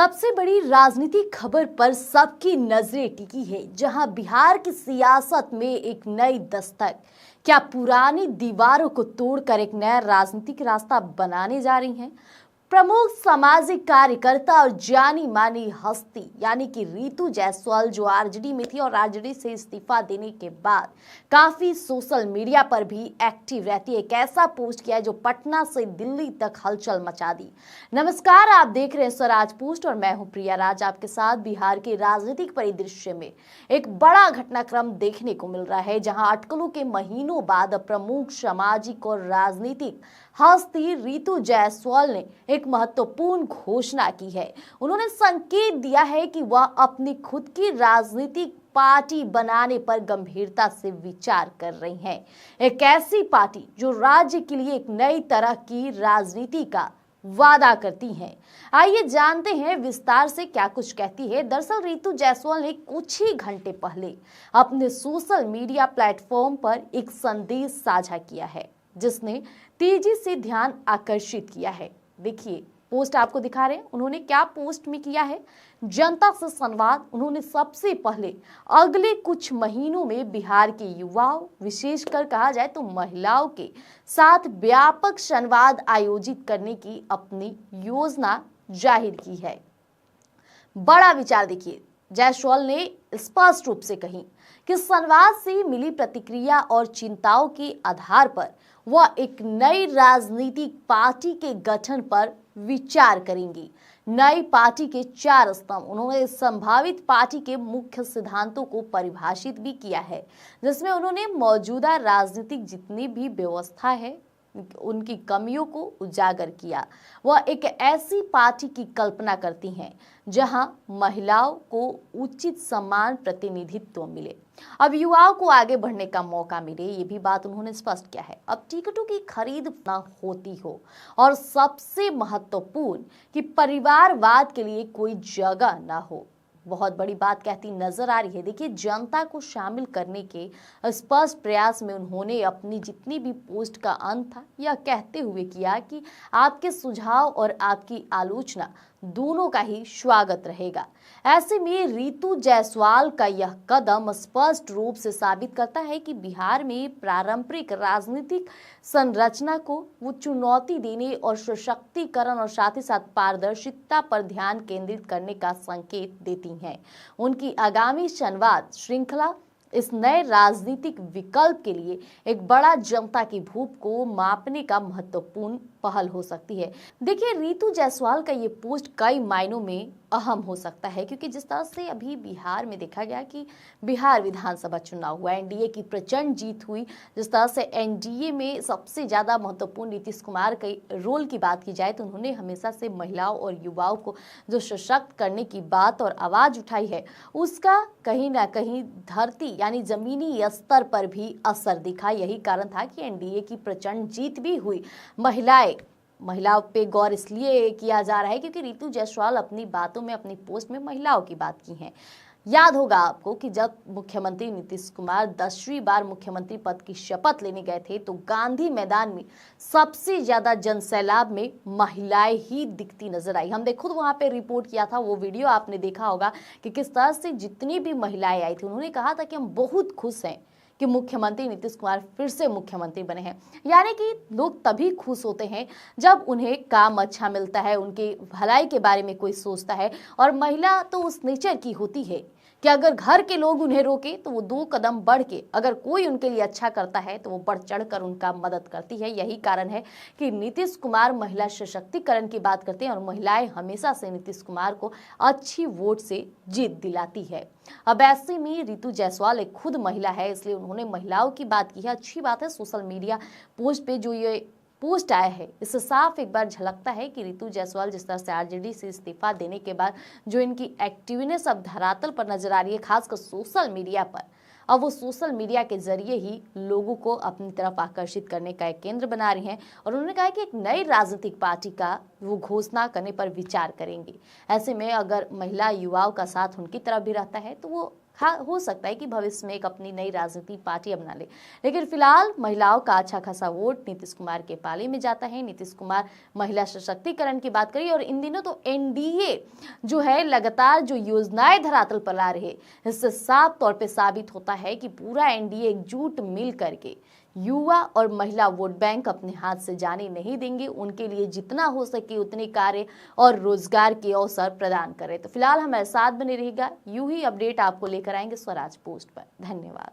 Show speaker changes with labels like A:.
A: सबसे बड़ी राजनीतिक खबर पर सबकी नजरें टिकी है, जहां बिहार की सियासत में एक नई दस्तक क्या पुरानी दीवारों को तोड़कर एक नया राजनीतिक रास्ता बनाने जा रही हैं। प्रमुख सामाजिक कार्यकर्ता और जानी मानी हस्ती यानी कि रितु जायसवाल, जो आरजेडी में थी और आरजेडी से इस्तीफा देने के बाद काफी सोशल मीडिया पर भी एक्टिव रहती है, एक ऐसा पोस्ट किया है जो पटना से दिल्ली तक हलचल मचा दी। नमस्कार, आप देख रहे हैं स्वराज पोस्ट और मैं हूं प्रिया राज, आपके साथ। बिहार के राजनीतिक परिदृश्य में एक बड़ा घटनाक्रम देखने को मिल रहा है, जहां अटकलों के महीनों बाद प्रमुख सामाजिक और राजनीतिक हस्ती रितु जायसवाल ने एक महत्वपूर्ण घोषणा की है। उन्होंने संकेत दिया है कि वह अपनी खुद की राजनीतिक पार्टी बनाने पर गंभीरता से विचार कर रही हैं। एक ऐसी पार्टी जो राज्य के लिए एक नई तरह की राजनीति का वादा करती हैं। आइए जानते हैं विस्तार से क्या कुछ कहती है। दरअसल रितु जायसवाल ने कुछ ही घंटे पहले अपने सोशल मीडिया प्लेटफॉर्म पर एक संदेश साझा किया है, जिसने तेजी से ध्यान आकर्षित किया है। देखिए, पोस्ट आपको दिखा रहे हैं। उन्होंने क्या पोस्ट में किया है? जनता से संवाद। उन्होंने सबसे पहले अगले कुछ महीनों में बिहार के युवाओं, विशेषकर कहा जाए तो महिलाओं के साथ व्यापक संवाद आयोजित करने की अपनी योजना जाहिर की है। बड़ा विचार देखिए, जायसवाल ने स्पष्ट रूप से कही कि संवाद से मिली प्रतिक्रिया और चिंताओं के आधार पर वह एक नई राजनीतिक पार्टी के गठन पर विचार करेंगी। नई पार्टी के 4 स्तंभ। उन्होंने संभावित पार्टी के मुख्य सिद्धांतों को परिभाषित भी किया है, जिसमें उन्होंने मौजूदा राजनीतिक जितनी भी व्यवस्था है उनकी कमियों को उजागर किया। वह एक ऐसी पार्टी की कल्पना करती हैं जहां महिलाओं को उचित समान प्रतिनिधित्व मिले, अब युवाओं को आगे बढ़ने का मौका मिले, ये भी बात उन्होंने स्पष्ट किया है। अब टिकटों की खरीद ना होती हो और सबसे महत्वपूर्ण कि परिवारवाद के लिए कोई जगह ना हो। बहुत बड़ी बात कहती नजर आ रही है। देखिए, जनता को शामिल करने के स्पष्ट प्रयास में उन्होंने अपनी जितनी भी पोस्ट का अंत था यह कहते हुए किया कि आपके सुझाव और आपकी आलोचना दोनों का ही स्वागत रहेगा। ऐसे में रितु जायसवाल का यह कदम स्पष्ट रूप से साबित करता है कि बिहार में पारंपरिक राजनीतिक संरचना को वो चुनौती देने और सशक्तिकरण और साथ ही साथ पारदर्शिता पर ध्यान केंद्रित करने का संकेत देती हैं। उनकी आगामी संवाद श्रृंखला इस नए राजनीतिक विकल्प के लिए एक बड़ा जनता की भूख को मापने का महत्वपूर्ण पहल हो सकती है। देखिए, रितु जायसवाल का ये पोस्ट कई मायनों में अहम हो सकता है, क्योंकि जिस तरह से अभी बिहार में देखा गया कि बिहार विधानसभा चुनाव हुआ, एनडीए की प्रचंड जीत हुई, जिस तरह से एनडीए में सबसे ज्यादा महत्वपूर्ण नीतीश कुमार के रोल की बात की जाए तो उन्होंने हमेशा से महिलाओं और युवाओं को जो सशक्त करने की बात और आवाज उठाई है, उसका कहीं ना कहीं धरती यानी जमीनी स्तर पर भी असर दिखा। यही कारण था कि एनडीए की प्रचंड जीत भी हुई। महिलाओं पे गौर इसलिए किया जा रहा है क्योंकि रितु जायसवाल अपनी बातों में, अपनी पोस्ट में महिलाओं की बात की है। याद होगा आपको कि जब मुख्यमंत्री नीतीश कुमार 10वीं बार मुख्यमंत्री पद की शपथ लेने गए थे तो गांधी मैदान में सबसे ज्यादा जनसैलाब में महिलाएं ही दिखती नजर आई। हमने खुद वहां पे रिपोर्ट किया था, वो वीडियो आपने देखा होगा कि किस तरह से जितनी भी महिलाएं आई थी उन्होंने कहा था कि हम बहुत खुश हैं कि मुख्यमंत्री नीतीश कुमार फिर से मुख्यमंत्री बने हैं। यानी कि लोग तभी खुश होते हैं जब उन्हें काम अच्छा मिलता है, उनके भलाई के बारे में कोई सोचता है। और महिला तो उस नेचर की होती है कि अगर घर के लोग उन्हें रोके तो वो 2 कदम बढ़ के, अगर कोई उनके लिए अच्छा करता है तो वो बढ़ चढ़कर उनका मदद करती है। यही कारण है कि नीतीश कुमार महिला सशक्तिकरण की बात करते हैं और महिलाएं हमेशा से नीतीश कुमार को अच्छी वोट से जीत दिलाती है। अब ऐसे में रितु जायसवाल एक खुद महिला है, इसलिए उन्होंने महिलाओं की बात की है। अच्छी बात है। सोशल मीडिया पोस्ट पे जो ये पोस्ट आया है, इससे साफ एक बार झलकता है कि रितु जायसवाल जिस तरह से आरजेडी से इस्तीफा देने के बाद जो इनकी एक्टिवनेस अब धरातल पर नजर आ रही है, खासकर सोशल मीडिया पर, अब वो सोशल मीडिया के जरिए ही लोगों को अपनी तरफ आकर्षित करने का एक केंद्र बना रही हैं। और उन्होंने कहा कि एक नई राजनीतिक पार्टी का वो घोषणा करने पर विचार करेंगे। ऐसे में अगर महिला युवाओं का साथ उनकी तरफ भी रहता है तो वो हाँ, हो सकता है कि भविष्य में एक अपनी नई राजनीतिक पार्टी बना ले, लेकिन फिलहाल महिलाओं का अच्छा खासा वोट नीतीश कुमार के पाले में जाता है। नीतीश कुमार महिला सशक्तिकरण की बात करिए और इन दिनों तो एनडीए जो है लगातार जो योजनाएं धरातल पर ला रहे, इससे साफ तौर पे साबित होता है कि पूरा एनडीए एकजुट मिल करके युवा और महिला वोट बैंक अपने हाथ से जाने नहीं देंगे, उनके लिए जितना हो सके उतने कार्य और रोजगार के अवसर प्रदान करें। तो फिलहाल हमारे साथ बने रहेगा, यूं ही अपडेट आपको लेकर आएंगे स्वराज पोस्ट पर। धन्यवाद।